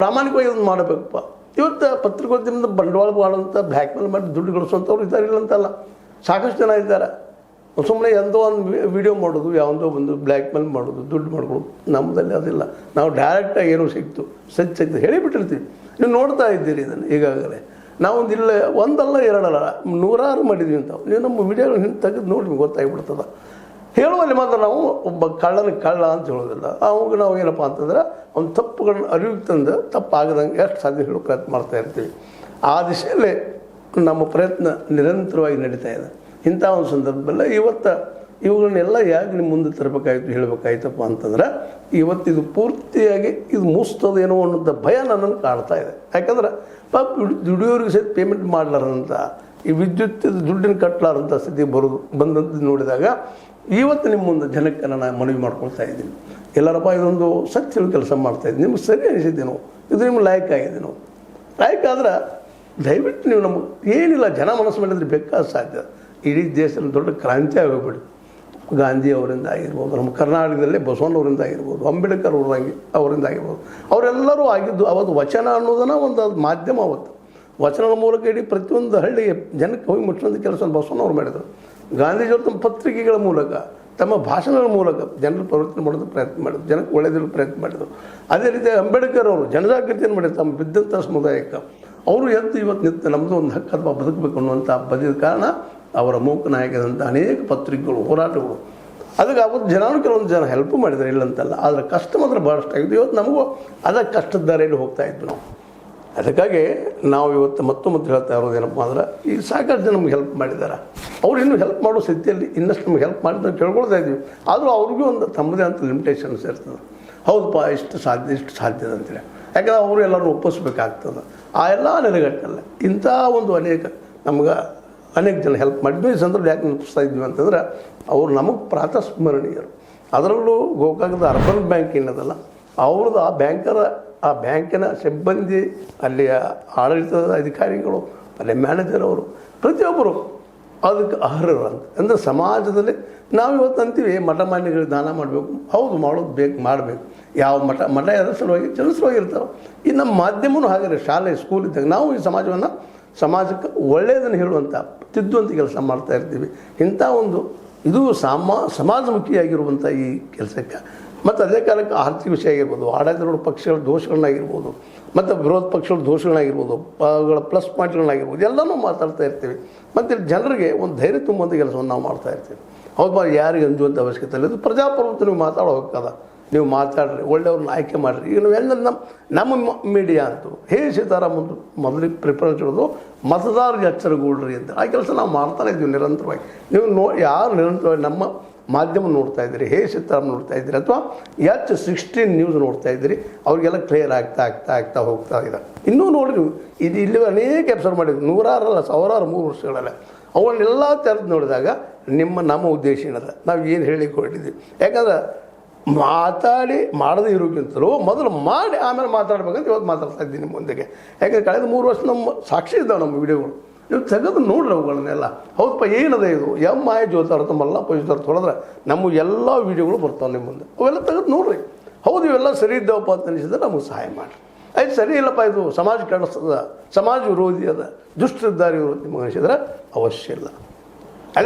ಪ್ರಾಮಾಣಿಕವಾಗಿ ಅದನ್ನು ಮಾಡಬೇಕಪ್ಪ. ಇವತ್ತು ಪತ್ರಿಕೋದ್ಯಮದ ಬಂಡವಾಳ ಮಾಡುವಂಥ ಬ್ಲ್ಯಾಕ್ ಮೇಲ್ ಮಾಡಿ ದುಡ್ಡು ಗಳಿಸುವಂಥವ್ರು ಇದ್ದಾರೆ, ಇಲ್ಲ ಅಂತಲ್ಲ, ಸಾಕಷ್ಟು ಜನ ಇದ್ದಾರೆ. ಸುಮ್ಮನೆ ಎಂದೋ ಒಂದು ವಿಡಿಯೋ ಮಾಡೋದು, ಯಾವುದೋ ಒಂದು ಬ್ಲ್ಯಾಕ್ ಮೇಲ್ ಮಾಡೋದು, ದುಡ್ಡು ಮಾಡ್ಕೊಳ್ಳೋದು. ನಮ್ಮದಲ್ಲಿ ಅದಿಲ್ಲ. ನಾವು ಡೈರೆಕ್ಟಾಗಿ ಏನೋ ಸಿಕ್ತು ಸಿಕ್ತು ಹೇಳಿಬಿಟ್ಟಿರ್ತೀವಿ. ನೀವು ನೋಡ್ತಾ ಇದ್ದೀರಿ ಇದನ್ನು ಈಗಾಗಲೇ. ನಾವೊಂದು ಇಲ್ಲ ಒಂದಲ್ಲ ಎರಡಲ್ಲ ನೂರಾರು ಮಾಡಿದ್ವಿ ಅಂತಾವೆ. ನೀವು ನಮ್ಮ ವಿಡಿಯೋಗಳು ಹಿಂದೆ ತೆಗೆದು ನೋಡಿ ಗೊತ್ತಾಗಿಬಿಡ್ತದೆ. ಹೇಳುವಲ್ಲಿ ಮಾತ್ರ ನಾವು ಒಬ್ಬ ಕಳ್ಳನ ಕಳ್ಳ ಅಂತ ಹೇಳೋದಿಲ್ಲ. ಅವಾಗ ನಾವು ಏನಪ್ಪ ಅಂತಂದ್ರೆ ಒಂದು ತಪ್ಪುಗಳನ್ನ ಅರಿವಿಗೆ ತಂದು ತಪ್ಪಾಗದಂಗೆ ಎಷ್ಟು ಸಾಧ್ಯ ಹೇಳೋ ಪ್ರಯತ್ನ ಮಾಡ್ತಾ ಇರ್ತೀವಿ. ಆ ದಿಶೆಯಲ್ಲೇ ನಮ್ಮ ಪ್ರಯತ್ನ ನಿರಂತರವಾಗಿ ನಡೀತಾ ಇದೆ. ಇಂಥ ಒಂದು ಸಂದರ್ಭದಲ್ಲೇ ಇವತ್ತು ಇವುಗಳನ್ನೆಲ್ಲ ಯಾಕೆ ನಿಮ್ಮ ಮುಂದೆ ತರಬೇಕಾಯ್ತು ಹೇಳಬೇಕಾಯ್ತಪ್ಪ ಅಂತಂದ್ರೆ ಇವತ್ತಿದು ಪೂರ್ತಿಯಾಗಿ ಇದು ಮುಗಿಸ್ತದೇನೋ ಅನ್ನೋಂಥ ಭಯ ನನ್ನನ್ನು ಕಾಡ್ತಾ ಇದೆ. ಯಾಕಂದ್ರೆ ಪಾಪ ದುಡಿಯೋರಿಗೆ ಸಹಿತ ಪೇಮೆಂಟ್ ಮಾಡಲಾರಂಥ ಈ ವಿದ್ಯುತ್ ದುಡ್ಡಿನ ಕಟ್ಟಲಾರಂಥ ಸ್ಥಿತಿ ಬಂದಂತ ನೋಡಿದಾಗ ಇವತ್ತು ನಿಮ್ಮ ಮುಂದೆ ಜನಕ್ಕೆ ನಾನು ಮನವಿ ಮಾಡ್ಕೊಳ್ತಾ ಇದ್ದೀನಿ. ಎಲ್ಲರಪ್ಪ ಇದೊಂದು ಸತ್ಯ ಕೆಲಸ ಮಾಡ್ತಾಯಿದ್ದೀನಿ, ನಿಮ್ಗೆ ಸರಿ ಅನಿಸಿದ್ದೀನೋ, ಇದು ನಿಮ್ಗೆ ಲಾಯಕ್ ಆಗಿದ್ದೀನೋ. ಲಾಯಕ್ ಆದ್ರೆ ದಯವಿಟ್ಟು ನೀವು ನಮಗೆ ಏನಿಲ್ಲ ಜನ ಮನಸ್ಸು ಮಾಡಿದ್ರೆ ಬೇಕಾದ ಸಾಧ್ಯ. ಇಡೀ ದೇಶದಲ್ಲಿ ದೊಡ್ಡ ಕ್ರಾಂತಿ ಆಗೋಗ್ಬಿಡಿ. ಗಾಂಧಿ ಅವರಿಂದ ಆಗಿರ್ಬೋದು, ನಮ್ಮ ಕರ್ನಾಟಕದಲ್ಲೇ ಬಸವಣ್ಣವರಿಂದ ಆಗಿರ್ಬೋದು, ಅಂಬೇಡ್ಕರ್ ಅವರಿಂದ ಆಗಿರ್ಬೋದು, ಅವರೆಲ್ಲರೂ ಆಗಿದ್ದು ಅವತ್ತು ವಚನ ಅನ್ನೋದನ್ನು ಒಂದು ಮಾಧ್ಯಮ. ಅವತ್ತು ವಚನದ ಮೂಲಕ ಇಡೀ ಪ್ರತಿಯೊಂದು ಹಳ್ಳಿಗೆ ಜನಕ್ಕೆ ಹೋಗಿ ಮುಟ್ಟುವಂಥ ಕೆಲಸ ಬಸವಣ್ಣವ್ರು ಮಾಡಿದರು. ಗಾಂಧೀಜಿಯವರು ತಮ್ಮ ಪತ್ರಿಕೆಗಳ ಮೂಲಕ ತಮ್ಮ ಭಾಷಣಗಳ ಮೂಲಕ ಜನರು ಪರಿವರ್ತನೆ ಮಾಡೋದು ಪ್ರಯತ್ನ ಮಾಡಿದ್ರು, ಜನಕ್ಕೆ ಒಳ್ಳೆಯದಿರೋ ಪ್ರಯತ್ನ ಮಾಡಿದರು. ಅದೇ ರೀತಿ ಅಂಬೇಡ್ಕರ್ ಅವರು ಜನಜಾಗೃತಿಯನ್ನು ಮಾಡಿದ್ರು ತಮ್ಮ ಬಿದ್ದಂಥ ಸಮುದಾಯಕ್ಕೆ. ಅವರು ಎದ್ದು ಇವತ್ತು ನಿಂತು ನಮ್ಮದು ಒಂದು ಹಕ್ಕು ಅಥವಾ ಬದುಕಬೇಕು ಅನ್ನುವಂಥ ಬದಿದ ಕಾರಣ ಅವರ ಮೂಕ ನಾಯಕದಂಥ ಅನೇಕ ಪತ್ರಿಕೆಗಳು, ಹೋರಾಟಗಳು. ಅದಕ್ಕೆ ಅವತ್ತು ಜನರು ಕೆಲವೊಂದು ಜನ ಹೆಲ್ಪ್ ಮಾಡಿದ್ದಾರೆ, ಇಲ್ಲಂತಲ್ಲ. ಆದರೆ ಕಷ್ಟ ಮಾತ್ರ ಭಾಳಷ್ಟು ಆಗಿದೆ. ಇವತ್ತು ನಮಗೂ ಅದಕ್ಕೆ ಕಷ್ಟದ ದಾರಿಯಲ್ಲಿ ಹೋಗ್ತಾ ಇದ್ವಿ ನಾವು. ಅದಕ್ಕಾಗಿ ನಾವು ಇವತ್ತು ಮತ್ತೊಮ್ಮೆ ಹೇಳ್ತಾ ಇರೋದೇನಪ್ಪ ಅಂದ್ರೆ ಈ ಸಾಕಷ್ಟು ಜನ ನಮ್ಗೆ ಹೆಲ್ಪ್ ಮಾಡಿದ್ದಾರೆ. ಅವ್ರು ಇನ್ನೂ ಹೆಲ್ಪ್ ಮಾಡೋ ಸ್ಥಿತಿಯಲ್ಲಿ ಇನ್ನಷ್ಟು ನಮ್ಗೆ ಹೆಲ್ಪ್ ಮಾಡಿದ್ರೆ ಕೇಳ್ಕೊಳ್ತಾ ಇದ್ವಿ. ಆದರೂ ಅವ್ರಿಗೂ ಒಂದು ತಮ್ಮದೇ ಅಂತ ಲಿಮಿಟೇಷನ್ಸ್ ಇರ್ತದೆ. ಹೌದಪ್ಪ ಇಷ್ಟು ಸಾಧ್ಯ ಅಂತೇಳಿ. ಯಾಕಂದ್ರೆ ಅವರು ಎಲ್ಲರೂ ಒಪ್ಪಿಸ್ಬೇಕಾಗ್ತದೆ. ಆ ಎಲ್ಲ ನೆಲೆಗಟ್ಟಲ್ಲ ಇಂಥ ಒಂದು ಅನೇಕ ಜನ ಹೆಲ್ಪ್ ಮಾಡಿದ್ವಿ. ಈ ಸಂದರ್ಭ ಯಾಕೆ ನೆನಪಿಸ್ತಾ ಇದ್ವಿ ಅಂತಂದ್ರೆ ಅವರು ನಮಗೆ ಪ್ರಾತಸ್ಮರಣೀಯರು. ಅದರಲ್ಲೂ ಗೋಕಾಕದ ಅರ್ಬನ್ ಬ್ಯಾಂಕ್ ಏನದಲ್ಲ ಅವ್ರದ್ದು ಆ ಬ್ಯಾಂಕಿನ ಸಿಬ್ಬಂದಿ, ಅಲ್ಲಿಯ ಆಡಳಿತದ ಅಧಿಕಾರಿಗಳು, ಅಲ್ಲಿ ಮ್ಯಾನೇಜರ್ ಅವರು ಪ್ರತಿಯೊಬ್ಬರು ಅದಕ್ಕೆ ಅರ್ಹರು ಅಂತ. ಅಂದರೆ ಸಮಾಜದಲ್ಲಿ ನಾವು ಇವತ್ತು ಅಂತೀವಿ ಮಠ ಮಾನ್ಯಗಳಿಗೆ ದಾನ ಮಾಡಬೇಕು. ಹೌದು, ಮಾಡೋದು ಮಾಡಬೇಕು. ಯಾವ ಮಠ ಎದ್ರ ಸಲುವಾಗಿ ಸಲುವಾಗಿರ್ತಾವೆ. ಈ ನಮ್ಮ ಮಾಧ್ಯಮವೂ ಹಾಗೆ ಶಾಲೆ ಸ್ಕೂಲ್ ಇದ್ದಾಗ ನಾವು ಈ ಸಮಾಜಕ್ಕೆ ಒಳ್ಳೆಯದನ್ನು ಹೇಳುವಂಥ ತಿದ್ದುವಂಥ ಕೆಲಸ ಮಾಡ್ತಾ ಇರ್ತೀವಿ. ಇಂಥ ಒಂದು ಇದು ಸಮಾಜಮುಖಿಯಾಗಿರುವಂಥ ಈ ಕೆಲಸಕ್ಕೆ ಮತ್ತು ಅದೇ ಕಾಲಕ್ಕೆ ಆರ್ಥಿಕ ವಿಷಯ ಆಗಿರ್ಬೋದು, ಆಡಳಿತ ಪಕ್ಷಗಳ ದೋಷಗಳನ್ನಾಗಿರ್ಬೋದು, ಮತ್ತು ವಿರೋಧ ಪಕ್ಷಗಳ ದೋಷಗಳನ್ನಾಗಿರ್ಬೋದು, ಅವುಗಳ ಪ್ಲಸ್ ಪಾಯಿಂಟ್ಗಳನ್ನಾಗಿರ್ಬೋದು, ಎಲ್ಲನೂ ಮಾತಾಡ್ತಾ ಇರ್ತೀವಿ. ಮತ್ತು ಜನರಿಗೆ ಒಂದು ಧೈರ್ಯ ತುಂಬುವಂಥ ಕೆಲಸವನ್ನು ನಾವು ಮಾಡ್ತಾ ಇರ್ತೀವಿ. ಹೌದು, ಯಾರಿಗೆ ಅಂಜುವಂಥ ಅವಶ್ಯಕತೆ ಇಲ್ಲ. ಇದು ಪ್ರಜಾಪ್ರಭುತ್ವ ನೀವು ಮಾತಾಡೋ ಹೋಗ್ತದ. ನೀವು ಮಾತಾಡ್ರಿ, ಒಳ್ಳೆಯವ್ರನ್ನ ಆಯ್ಕೆ ಮಾಡಿರಿ. ಈಗ ನಾವೆಲ್ಲ ನಮ್ಮ ಮೀಡಿಯಾ ಅಂತೂ ಸೀತಾರಾಮ್ ಮೊದಲಿಗೆ ಪ್ರಿಫರೆನ್ಸ್ ಇಡೋದು ಮತದಾರರಿಗೆ ಎಚ್ಚರಗೂಡ್ರಿ ಅಂತ. ಆ ಕೆಲಸ ನಾವು ಮಾಡ್ತಾನೆ ಇದ್ದೀವಿ ನಿರಂತರವಾಗಿ. ನೀವು ಯಾರು ನಿರಂತರವಾಗಿ ನಮ್ಮ ಮಾಧ್ಯಮ ನೋಡ್ತಾ ಇದ್ದೀರಿ, ಸೀತಾರಾಮ್ ನೋಡ್ತಾ ಇದ್ದೀರಿ, ಅಥವಾ H16 ನ್ಯೂಸ್ ನೋಡ್ತಾ ಇದ್ದೀರಿ, ಅವ್ರಿಗೆಲ್ಲ ಕ್ಲಿಯರ್ ಆಗ್ತಾ ಹೋಗ್ತಾ ಇದೆ. ಇನ್ನೂ ನೋಡಿರಿ, ಇಲ್ಲಿ ಅನೇಕ ಎಪಿಸೋಡ್ ಮಾಡಿದ್ವಿ, ನೂರಾರಲ್ಲ ಸಾವಿರಾರು 3 ವರ್ಷಗಳಲ್ಲ. ಅವನ್ನೆಲ್ಲ ತೆರೆದು ನೋಡಿದಾಗ ನಮ್ಮ ಉದ್ದೇಶ ಏನದ, ನಾವು ಏನು ಹೇಳಿಕ್ಕೆ ಹೊರಟಿದ್ವಿ. ಯಾಕಂದ್ರೆ ಮಾಡದೇ ಇರೋಕ್ಕಿಂತಲೂ ಮೊದಲು ಮಾಡಿ ಆಮೇಲೆ ಮಾತಾಡ್ಬೇಕಂತ ಇವತ್ತು ಮಾತಾಡ್ತಾ ಇದ್ದೀನಿ ನಿಮ್ಮ ಮುಂದೆಗೆ. ಯಾಕಂದರೆ ಕಳೆದ 3 ವರ್ಷ ನಮ್ಮ ಸಾಕ್ಷಿ ಇದ್ದಾವೆ ನಮ್ಮ ವಿಡಿಯೋಗಳು. ನೀವು ತೆಗೆದು ನೋಡ್ರಿ ಅವುಗಳನ್ನೆಲ್ಲ. ಹೌದಪ್ಪ ಏನದ ಇದು ಆಯ ಜ್ಯೋತಾರ್ಥ ಮಲ್ಲಪ್ಪ ಜ್ಯೋತಾರ್ಥ ಹೊಡೆದ್ರೆ ನಮ್ಮ ಎಲ್ಲ ವೀಡಿಯೋಗಳು ಬರ್ತಾವೆ ನಿಮ್ಮ ಮುಂದೆ. ಅವೆಲ್ಲ ತೆಗೆದು ನೋಡ್ರಿ. ಹೌದು ಇವೆಲ್ಲ ಸರಿ ಇದ್ದಾವಪ್ಪ ಅಂತ ಅನಿಸಿದ್ರೆ ನಮಗೆ ಸಹಾಯ ಮಾಡಿರಿ. ಆಯ್ತು ಸರಿ ಇಲ್ಲಪ್ಪ ಇದು ಸಮಾಜ ಕೆಡಿಸ್ತದ, ಸಮಾಜ ವಿರೋಧಿ ಅದ, ದುಷ್ಟದಾರಿ ವಿರೋಧಿ ನಿಮಗೆ ಅನಿಸಿದ್ರೆ ಅವಶ್ಯ ಇಲ್ಲ.